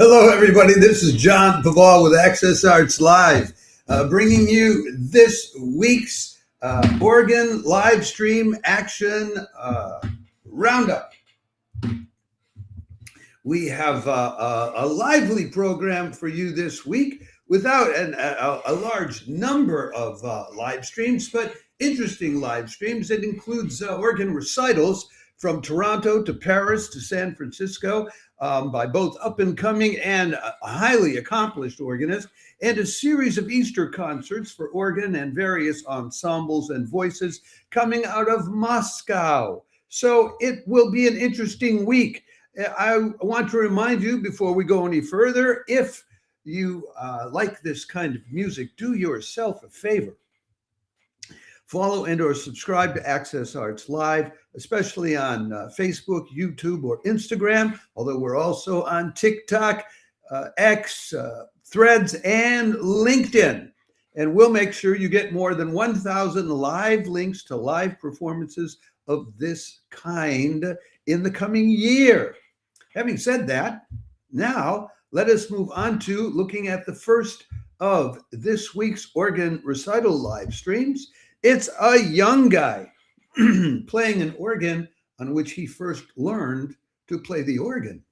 Hello, everybody. This is John Paval with Access Arts Live, bringing you this week's Organ live stream action roundup. We have a lively program for you this week without a large number of live streams, but interesting live streams. It includes organ recitals from Toronto to Paris to San Francisco by both up-and-coming and highly accomplished organists, and a series of Easter concerts for organ and various ensembles and voices coming out of Moscow. So it will be an interesting week. I want to remind you before we go any further, if you like this kind of music, do yourself a favor. Follow and or subscribe to Access Arts Live, especially on Facebook, YouTube, or Instagram, although we're also on TikTok, X, Threads, and LinkedIn. And we'll make sure you get more than 1,000 live links to live performances of this kind in the coming year. Having said that, now let us move on to looking at the first of this week's organ recital live streams. It's a young guy playing an organ on which he first learned to play the organ.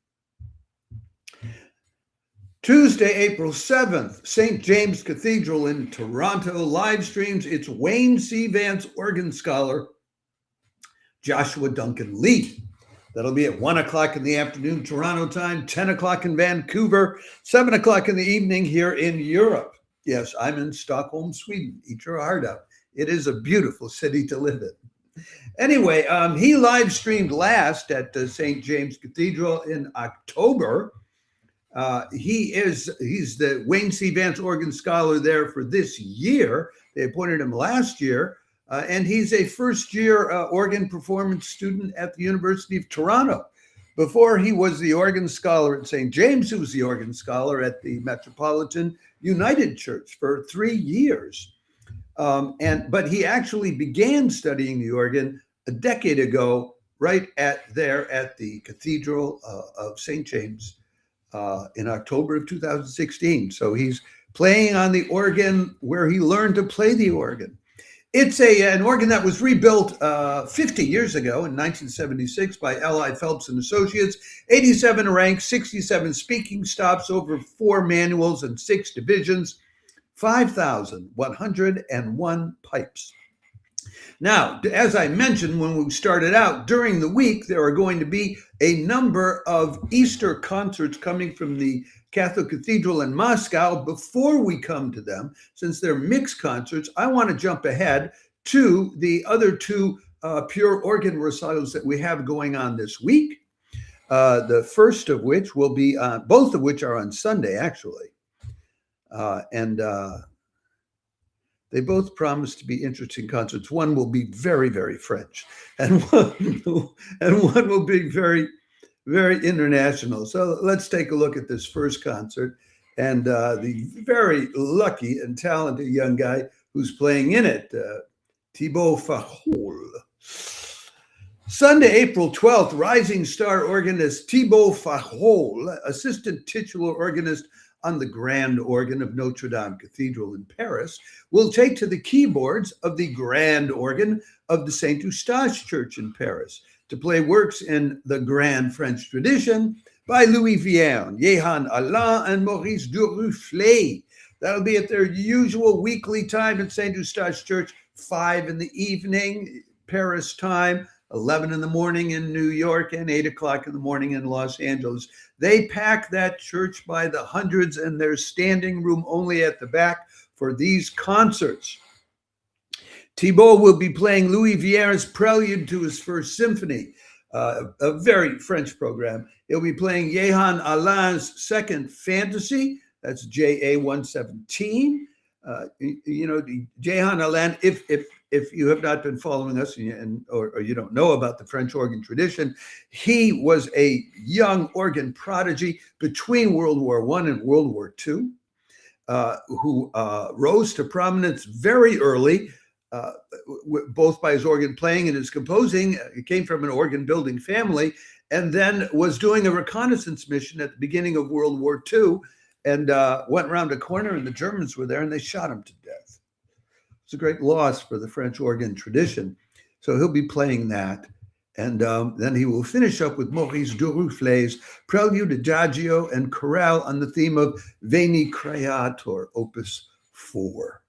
Tuesday, April 7th, St. James Cathedral in Toronto live streams its Wayne C. Vance organ scholar, Joshua Duncan Lee. That'll be at 1 o'clock in the afternoon, Toronto time, 10 o'clock in Vancouver, 7 o'clock in the evening here in Europe. Yes, I'm in Stockholm, Sweden. Eat your heart out. It is a beautiful city to live in. Anyway, he live streamed last at St. James Cathedral in October. He's the Wayne C. Vance organ scholar there for this year. They appointed him last year. And he's a first-year organ performance student at the University of Toronto. Before he was the organ scholar at St. James, he was the organ scholar at the Metropolitan United Church for 3 years. But he actually began studying the organ a decade ago, right at the Cathedral of St. James in October of 2016. So he's playing on the organ where he learned to play the organ. It's an organ that was rebuilt 50 years ago in 1976 by L.I. Phelps and Associates. 87 ranks, 67 speaking stops, over 4 manuals and 6 divisions, 5,101 pipes. Now, as I mentioned when we started out, during the week, there are going to be a number of Easter concerts coming from the Catholic Cathedral in Moscow. Before we come to them, since they're mixed concerts, I want to jump ahead to the other 2 pure organ recitals that we have going on this week. The first of which will be, both of which are on Sunday, actually. They both promise to be interesting concerts. One will be very, very French, and one will be very, very international. So let's take a look at this first concert and the very lucky and talented young guy who's playing in it, Thibault Fajoles. Sunday, April 12th, rising star organist Thibault Fajoles, assistant titular organist on the grand organ of Notre Dame Cathedral in Paris, will take to the keyboards of the grand organ of the Saint Eustache Church in Paris to play works in the grand French tradition by Louis Vierne, Johann Alain, and Maurice Duruflé. That'll be at their usual weekly time at Saint Eustache Church, 5 in the evening, Paris time, 11 in the morning in New York, and 8 o'clock in the morning in Los Angeles. They pack that church by the hundreds, and there's standing room only at the back for these concerts. Thibault will be playing Louis Vierne's Prelude to his First Symphony, a very French program. He'll be playing Johann Alain's Second Fantasy, that's JA 117. Johann Alain, if you have not been following us or you don't know about the French organ tradition, he was a young organ prodigy between World War I and World War II, who rose to prominence very early both by his organ playing and his composing. He came from an organ building family, and then was doing a reconnaissance mission at the beginning of World War II, and went around a corner, and the Germans were there, and they shot him to death. It's a great loss for the French organ tradition. So he'll be playing that. And then he will finish up with Maurice Duruflé's Prelude, Adagio, and Chorale on the theme of Veni Creator, Opus 4.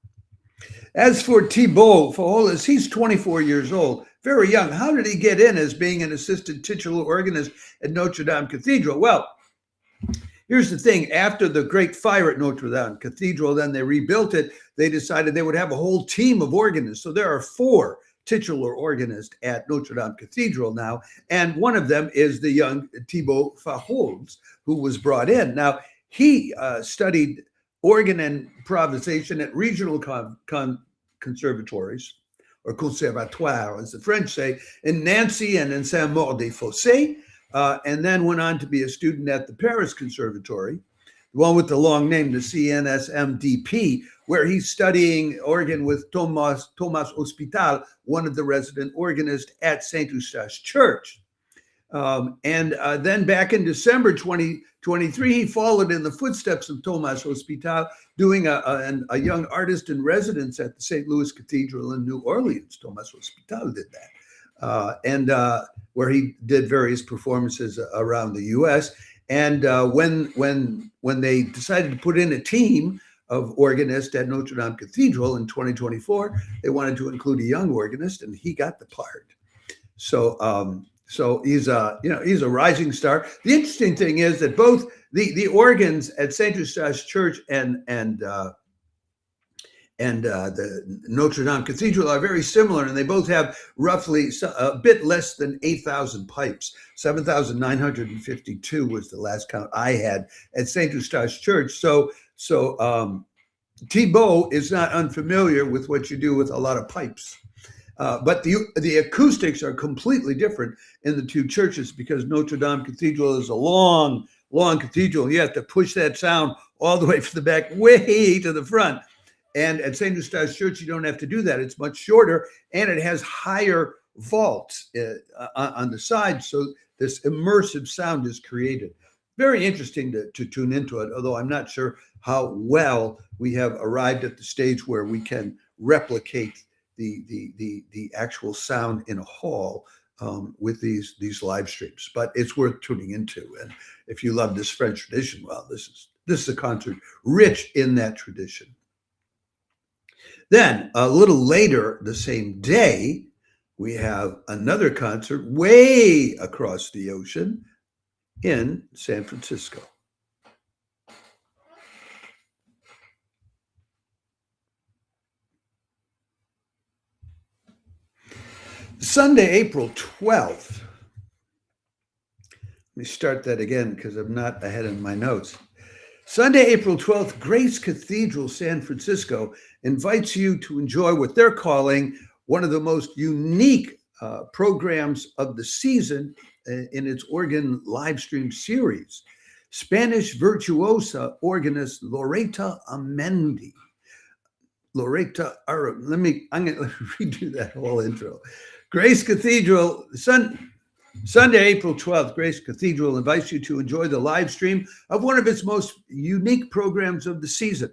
As for Thibault Fajoles, he's 24 years old, very young. How did he get in as being an assistant titular organist at Notre Dame Cathedral? Well, here's the thing. After the great fire at Notre Dame Cathedral, then they rebuilt it. They decided they would have a whole team of organists. So there are 4 titular organist at Notre Dame Cathedral now, and one of them is the young Thibault Fajoles, who was brought in. Now, he studied organ and improvisation at regional conservatories, or conservatoires, as the French say, in Nancy and in Saint-Maur-des-Fossés, and then went on to be a student at the Paris Conservatory, the one with the long name, the CNSMDP, where he's studying organ with Thomas Hospital, one of the resident organists at St. Eustache Church. Then back in December 2023, he followed in the footsteps of Thomas Hospital, doing a young artist in residence at the St. Louis Cathedral in New Orleans. Thomas Hospital did that, where he did various performances around the U.S. And when they decided to put in a team of organists at Notre Dame Cathedral in 2024, they wanted to include a young organist, and he got the part. So he's a rising star. The interesting thing is that both the organs at St. Eustache Church and the Notre Dame Cathedral are very similar, and they both have roughly a bit less than 8,000 pipes. 7,952 was the last count I had at St. Eustache Church. So Thibault is not unfamiliar with what you do with a lot of pipes. But the acoustics are completely different in the 2 churches, because Notre Dame Cathedral is a long cathedral. You have to push that sound all the way from the back way to the front. And at St. Eustache Church, you don't have to do that. It's much shorter, and it has higher vaults on the side. So this immersive sound is created. Very interesting to tune into it, although I'm not sure how well we have arrived at the stage where we can replicate the actual sound in a hall with these live streams. But it's worth tuning into. And if you love this French tradition, well, this is a concert rich in that tradition. Then a little later the same day, we have another concert way across the ocean in San Francisco. Sunday, April 12th. Let me start that again because I'm not ahead in my notes. Sunday, April 12th, Grace Cathedral, San Francisco invites you to enjoy what they're calling one of the most unique programs of the season in its organ live stream series. Spanish virtuosa organist Loreto Aramendi. I'm going to redo that whole intro. Grace Cathedral, Sunday, April 12th, Grace Cathedral invites you to enjoy the live stream of one of its most unique programs of the season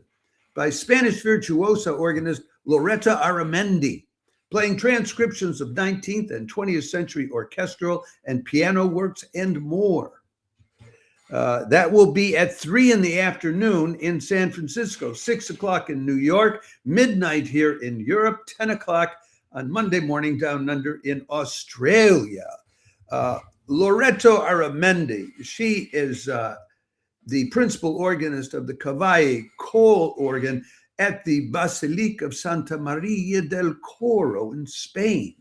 by Spanish virtuosa organist Loreto Aramendi, playing transcriptions of 19th and 20th century orchestral and piano works and more. That will be at 3 p.m. in San Francisco, 6 o'clock in New York, midnight here in Europe, 10 o'clock on Monday morning down under in Australia. Loreto Aramendi, she is the principal organist of the Cavaille Coll organ at the Basilica of Santa Maria del Coro in Spain.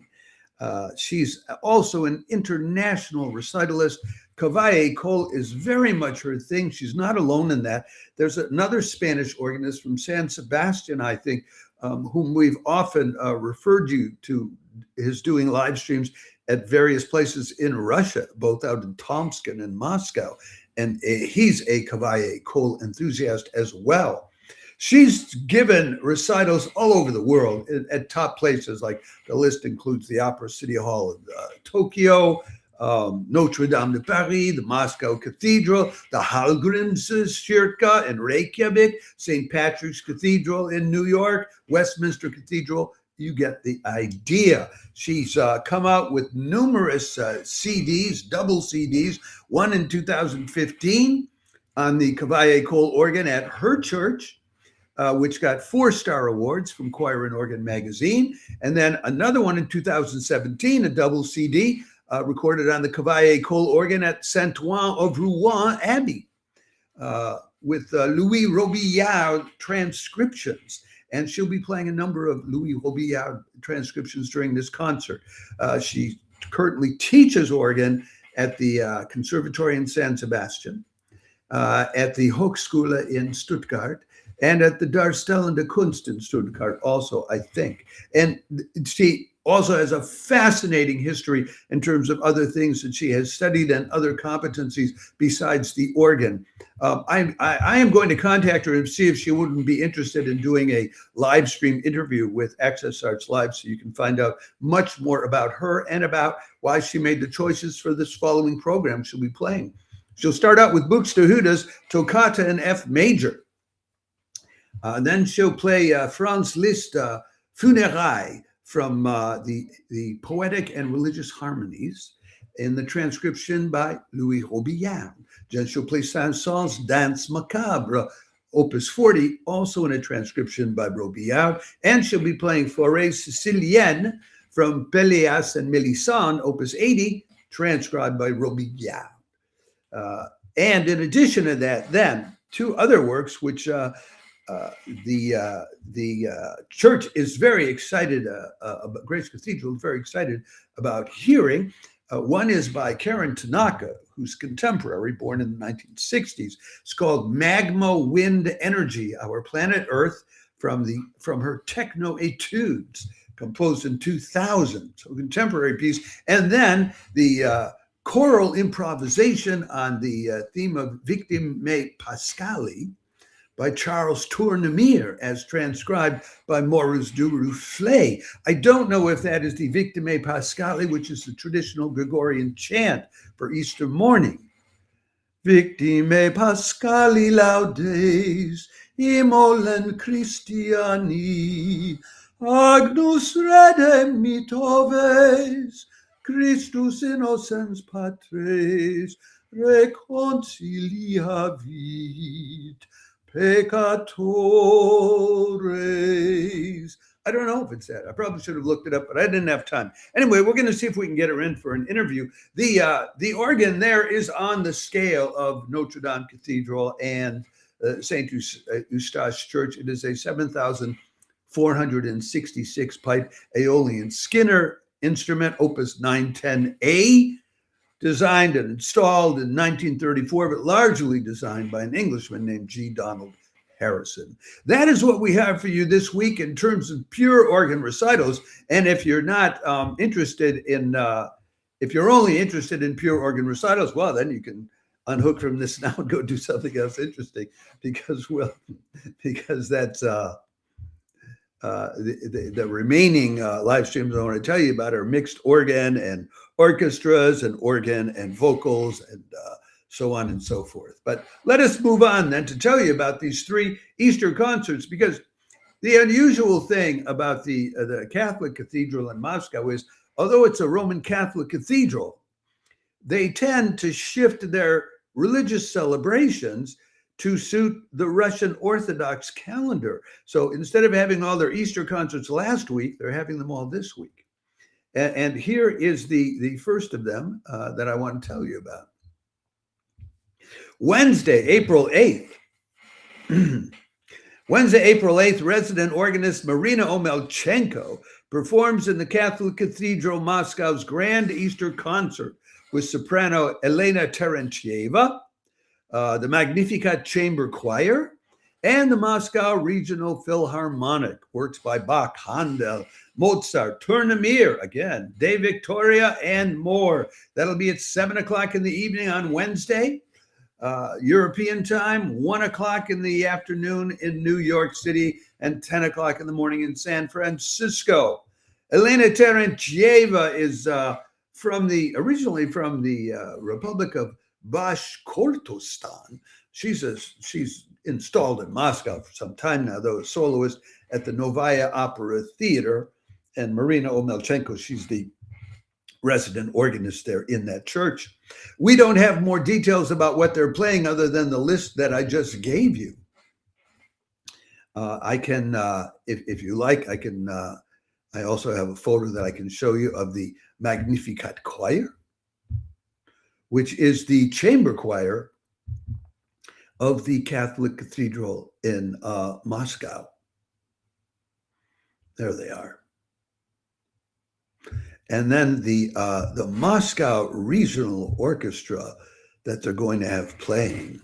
She's also an international recitalist. Cavaille Coll is very much her thing. She's not alone in that. There's another Spanish organist from San Sebastian, I think, whom we've often referred you to, is doing live streams at various places in Russia, both out in Tomsk and in Moscow. And he's a Cavaille Coll enthusiast as well. She's given recitals all over the world at top places. Like the list includes the Opera City Hall of Tokyo, Notre Dame de Paris, the Moscow Cathedral, the Hallgrímskirkja in Reykjavik, St. Patrick's Cathedral in New York, Westminster Cathedral. You get the idea. She's come out with numerous CDs, double CDs, one in 2015 on the Cavaillé Cole organ at her church, which got 4-star awards from Choir and Organ magazine, and then another one in 2017, a double CD, recorded on the Cavaillé Cole organ at Saint-Ouen of Rouen Abbey with Louis Robillard transcriptions. And she'll be playing a number of Louis Robillard transcriptions during this concert. She currently teaches organ at the Conservatory in San Sebastian, at the Hochschule in Stuttgart, and at the Darstellende Kunst in Stuttgart also, I think. And she also has a fascinating history in terms of other things that she has studied and other competencies besides the organ. I am going to contact her and see if she wouldn't be interested in doing a live stream interview with Access Arts Live, so you can find out much more about her and about why she made the choices for this following program she'll be playing. She'll start out with Buxtehude's Toccata in F major. Then she'll play Franz Liszt Funérailles from the Poetic and Religious Harmonies in the transcription by Louis Robillard. Then she'll play Saint-Saëns' Danse Macabre, Opus 40, also in a transcription by Robillard. And she'll be playing Forêt Sicilienne from Pelléas and Mélisande, Opus 80, transcribed by Robillard. And in addition to that, then, 2 other works which the church is very excited, Grace Cathedral is very excited about hearing. One is by Karen Tanaka, who's contemporary, born in the 1960s. It's called Magma Wind Energy, Our Planet Earth, from her Techno Etudes, composed in 2000, so contemporary piece. And then the choral improvisation on the theme of Victime Pascali by Charles Tournemire, as transcribed by Maurice Duruflé. I don't know if that is the Victime Pascali, which is the traditional Gregorian chant for Easter morning. Victime Pascali laudes, immolen Christiani, agnus redemit oves, Christus innocens patres, reconciliavit peccatores. I don't know if it's that. I probably should have looked it up, but I didn't have time. Anyway, we're going to see if we can get her in for an interview. The organ there is on the scale of Notre Dame Cathedral and St. Eustache Church. It is a 7,466 pipe Aeolian Skinner instrument, Opus 910A, designed and installed in 1934, but largely designed by an Englishman named G. Donald Harrison. That is what we have for you this week in terms of pure organ recitals. And if you're not interested in, if you're only interested in pure organ recitals, well, then you can unhook from this now and go do something else interesting, because that's the remaining live streams I want to tell you about are mixed organ and orchestras and organ and vocals and so on and so forth. But let us move on then to tell you about these 3 Easter concerts, because the unusual thing about the Catholic Cathedral in Moscow is, although it's a Roman Catholic cathedral, they tend to shift their religious celebrations to suit the Russian Orthodox calendar. So instead of having all their Easter concerts last week, they're having them all this week. And here is the first of them that I want to tell you about. Wednesday, April 8th. Wednesday, April 8th, resident organist Marina Omelchenko performs in the Catholic Cathedral Moscow's Grand Easter Concert with soprano Elena Terentieva, the Magnificat Chamber Choir, and the Moscow Regional Philharmonic. Works by Bach, Handel, Mozart, Tournemire, again, De Victoria, and more. That'll be at 7 o'clock in the evening on Wednesday. European time, 1 o'clock in the afternoon in New York City, and 10 o'clock in the morning in San Francisco. Elena Terentieva is originally from the Republic of Bashkortostan. She's installed in Moscow for some time now, though a soloist at the Novaya Opera Theater. And Marina Omelchenko, she's the resident organist there in that church. We don't have more details about what they're playing other than the list that I just gave you. I can, if you like, I can. I also have a folder that I can show you of the Magnificat Choir, which is the chamber choir of the Catholic Cathedral in Moscow. There they are. And then the Moscow Regional Orchestra that they're going to have playing.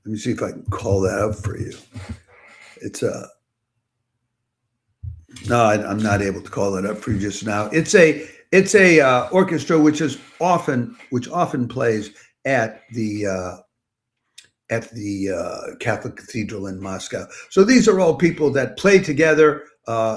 Let me see if I can call that up for you. It's no, I'm not able to call that up for you just now. It's a orchestra which often plays at the Catholic Cathedral in Moscow. So these are all people that play together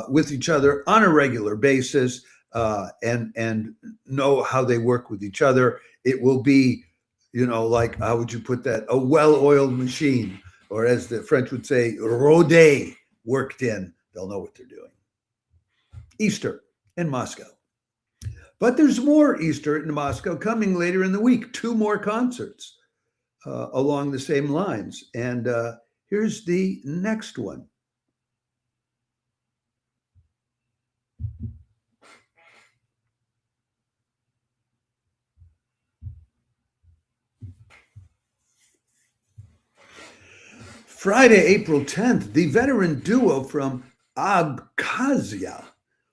with each other on a regular basis and know how they work with each other. It will be, like, how would you put that? A well-oiled machine, or as the French would say, rodé, worked in. They'll know what they're doing. Easter in Moscow. But there's more Easter in Moscow coming later in the week. 2 more concerts along the same lines. And here's the next one. Friday, April 10th, the veteran duo from Abkhazia,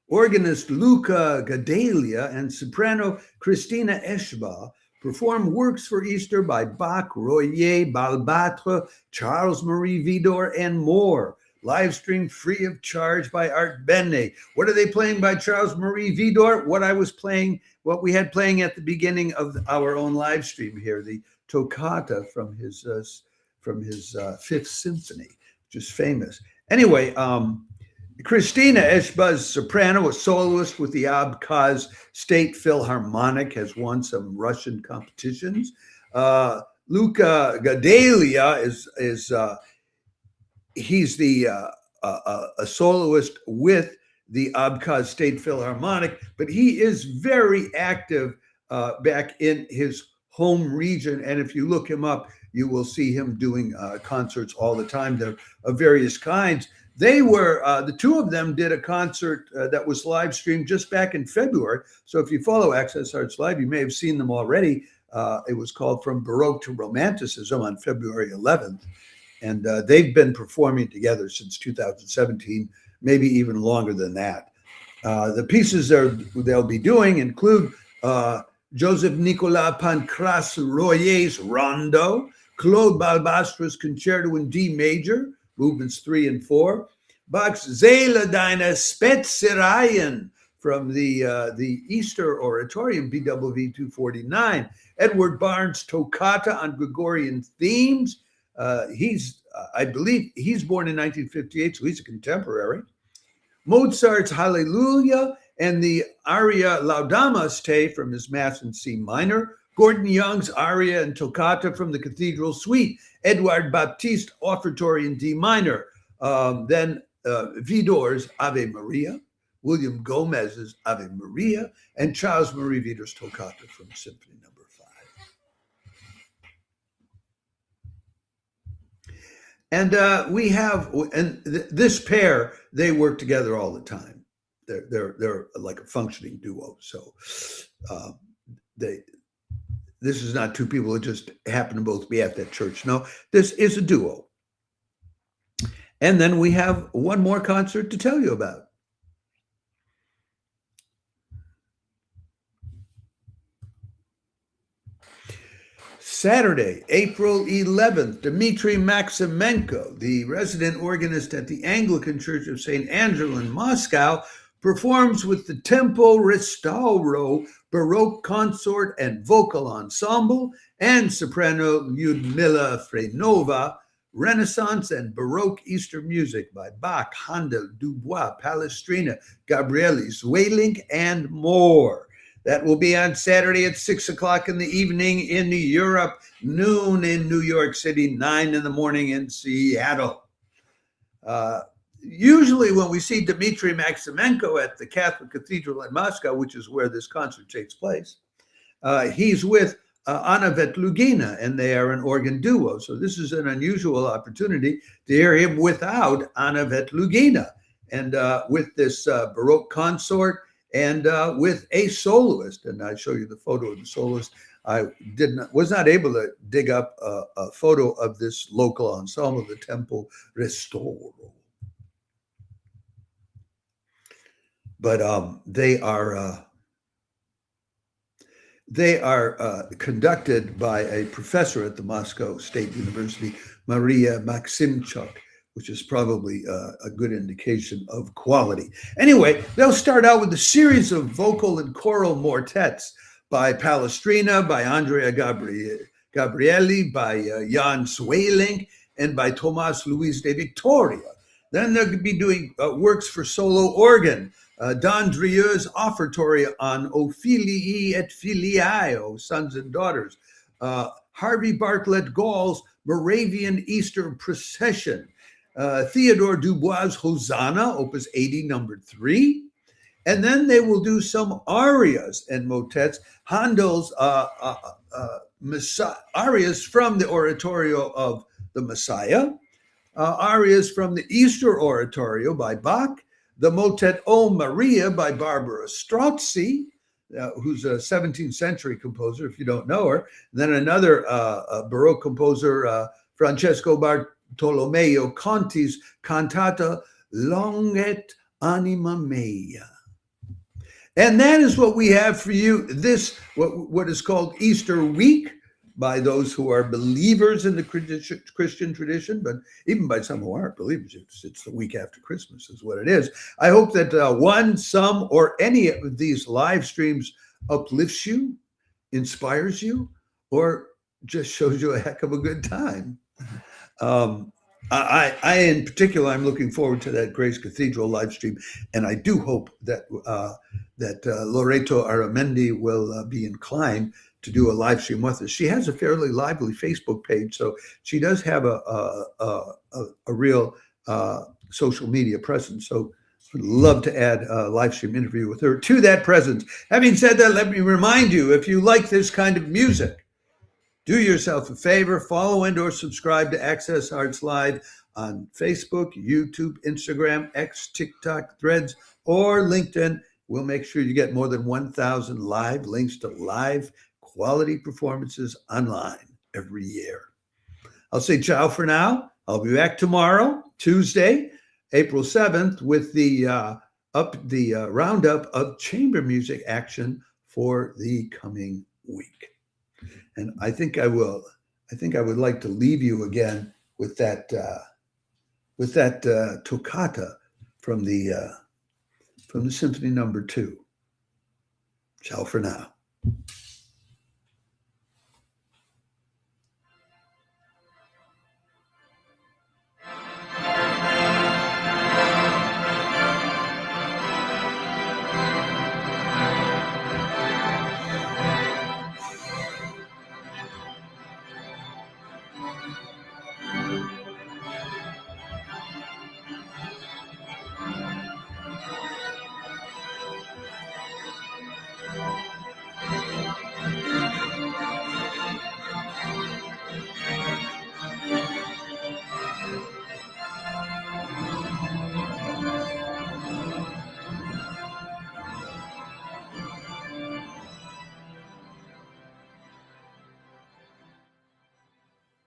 organist Luka Gadelia and soprano Kristina Eshba, perform works for Easter by Bach, Royer, Balbatre, Charles Marie Widor, and more. Live stream free of charge by Art Benne. What are they playing by Charles Marie Widor? What we had playing at the beginning of our own live stream here, the toccata from his Fifth Symphony, which is famous. Anyway, Kristina Eshba's soprano, a soloist with the Abkhaz State Philharmonic, has won some Russian competitions. Luka Gadelia he's a soloist with the Abkhaz State Philharmonic, but he is very active back in his home region. And if you look him up, you will see him doing concerts all the time. They're of various kinds. They were, the 2 of them did a concert that was live streamed just back in February. So if you follow Access Arts Live, you may have seen them already. It was called From Baroque to Romanticism on February 11th. And they've been performing together since 2017, maybe even longer than that. The pieces they'll be doing include Joseph Nicolas Pancras Royer's Rondo, Claude Balbastre's Concerto in D major, movements 3 and 4, Bach's Seele deiner Speziereien from the Easter Oratorium, BWV 249, Edward Barnes' Toccata on Gregorian themes. I believe he's born in 1958, so he's a contemporary. Mozart's Hallelujah and the aria Laudamus Te from his Mass in C minor, Gordon Young's aria and toccata from the Cathedral Suite, Edouard Baptiste offertory in D minor, then Widor's Ave Maria, William Gomez's Ave Maria, and Charles Marie Widor's toccata from Symphony No. 5. And we have, this pair, they work together all the time. They're like a functioning duo. So this is not 2 people who just happen to both be at that church. No, this is a duo. And then we have one more concert to tell you about. Saturday, April 11th, Dmitry Maximenko, the resident organist at the Anglican Church of St. Angelo in Moscow, performs with the Tempo Restauro Baroque Consort and Vocal Ensemble and soprano Lyudmila Frenova, Renaissance and Baroque Easter music by Bach, Handel, Dubois, Palestrina, Gabrieli, Zweilink, and more. That will be on Saturday at 6 o'clock in the evening in Europe, noon in New York City, 9 in the morning in Seattle. Usually when we see Dmitry Maximenko at the Catholic Cathedral in Moscow, which is where this concert takes place, he's with Anna Vetlugina, and they are an organ duo. So this is an unusual opportunity to hear him without Anna Vetlugina, and with this Baroque consort, and with a soloist. And I show you the photo of the soloist. I was not able to dig up a photo of this local ensemble, the Tempo Restauro. But they are conducted by a professor at the Moscow State University, Maria Maximchuk, which is probably a good indication of quality. Anyway, they'll start out with a series of vocal and choral motets by Palestrina, by Andrea Gabrieli, by Jan Zweilink, and by Tomas Luis de Victoria. Then they'll be doing works for solo organ, Don Drieux's offertory on O Filii et Filiae, sons and daughters, Harvey Bartlett Gall's Moravian Easter Procession, Theodore Dubois' Hosanna, Opus 80, number 3. And then they will do some arias and motets, Handel's arias from the oratorio of the Messiah, arias from the Easter oratorio by Bach, the motet O Maria by Barbara Strozzi, who's a 17th century composer, if you don't know her. And then another Baroque composer, Francesco Bartolomeo Conti's cantata Longet Anima Mea. And that is what we have for you this, what is called Easter week, by those who are believers in the Christian tradition, but even by some who aren't believers, it's the week after Christmas is what it is. I hope that one, some, or any of these live streams uplifts you, inspires you, or just shows you a heck of a good time. I in particular, I'm looking forward to that Grace Cathedral live stream, and I do hope that Loreto Aramendi will be inclined to do a live stream with us. She has a fairly lively Facebook page, so she does have a real social media presence. So I'd love to add a live stream interview with her to that presence. Having said that, let me remind you, if you like this kind of music, do yourself a favor, follow and or subscribe to Access Arts Live on Facebook, YouTube, Instagram, X, TikTok, Threads, or LinkedIn. We'll make sure you get more than 1,000 live links to live quality performances online every year. I'll say ciao for now. I'll be back tomorrow, Tuesday, April 7th, with the roundup of chamber music action for the coming week. And I think I would like to leave you again with that toccata from the Symphony number 2. Ciao for now.